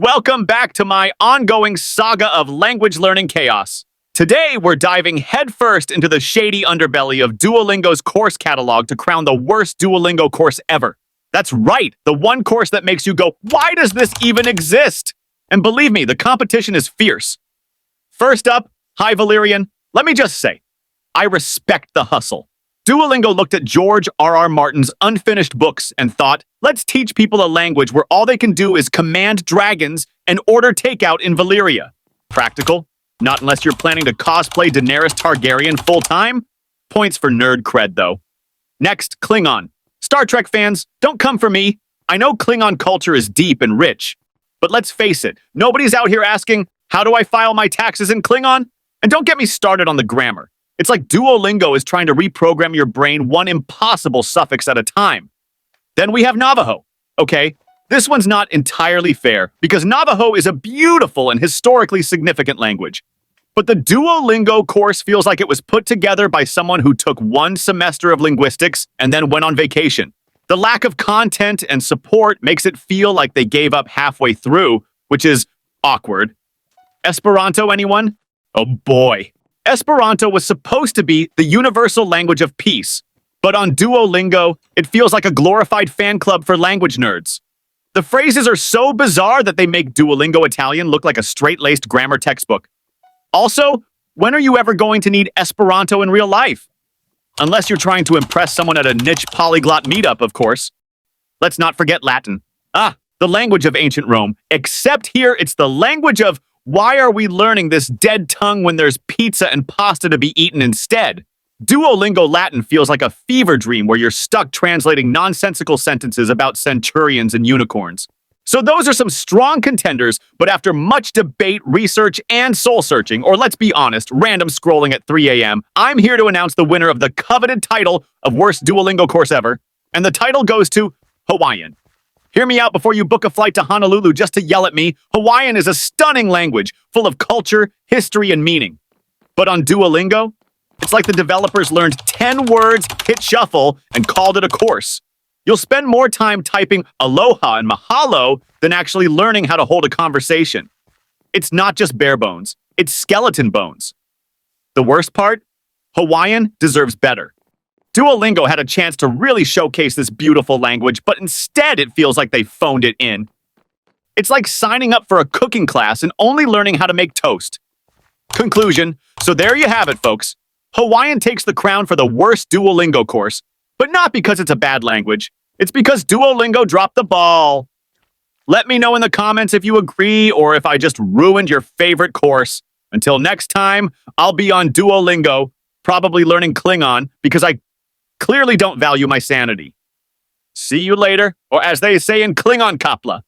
Welcome back to my ongoing saga of language learning chaos. Today, we're diving headfirst into the shady underbelly of Duolingo's course catalog to crown the worst Duolingo course ever. That's right, the one course that makes you go, why does this even exist? And believe me, the competition is fierce. First up, hi Valyrian. Let me just say, I respect the hustle. Duolingo looked at George R.R. Martin's unfinished books and thought, let's teach people a language where all they can do is command dragons and order takeout in Valyria. Practical? Not unless you're planning to cosplay Daenerys Targaryen full-time? Points for nerd cred, though. Next, Klingon. Star Trek fans, don't come for me. I know Klingon culture is deep and rich. But let's face it, nobody's out here asking, how do I file my taxes in Klingon? And don't get me started on the grammar. It's like Duolingo is trying to reprogram your brain one impossible suffix at a time. Then we have Navajo. Okay, this one's not entirely fair because Navajo is a beautiful and historically significant language. But the Duolingo course feels like it was put together by someone who took one semester of linguistics and then went on vacation. The lack of content and support makes it feel like they gave up halfway through, which is awkward. Esperanto, anyone? Oh boy. Esperanto was supposed to be the universal language of peace, but on Duolingo, it feels like a glorified fan club for language nerds. The phrases are so bizarre that they make Duolingo Italian look like a straight-laced grammar textbook. Also, when are you ever going to need Esperanto in real life? Unless you're trying to impress someone at a niche polyglot meetup, of course. Let's not forget Latin. The language of ancient Rome, except here it's the language of why are we learning this dead tongue when there's pizza and pasta to be eaten instead? Duolingo Latin feels like a fever dream where you're stuck translating nonsensical sentences about centurions and unicorns. So those are some strong contenders, but after much debate, research, and soul-searching, or let's be honest, random scrolling at 3 a.m., I'm here to announce the winner of the coveted title of Worst Duolingo Course Ever, and the title goes to Hawaiian. Hear me out before you book a flight to Honolulu just to yell at me. Hawaiian is a stunning language, full of culture, history, and meaning. But on Duolingo, it's like the developers learned 10 words, hit shuffle, and called it a course. You'll spend more time typing aloha and mahalo than actually learning how to hold a conversation. It's not just bare bones, it's skeleton bones. The worst part? Hawaiian deserves better. Duolingo had a chance to really showcase this beautiful language, but instead it feels like they phoned it in. It's like signing up for a cooking class and only learning how to make toast. Conclusion, so there you have it, folks. Hawaiian takes the crown for the worst Duolingo course, but not because it's a bad language. It's because Duolingo dropped the ball. Let me know in the comments if you agree or if I just ruined your favorite course. Until next time, I'll be on Duolingo, probably learning Klingon because I clearly don't value my sanity. See you later, or as they say in Klingon Kapla.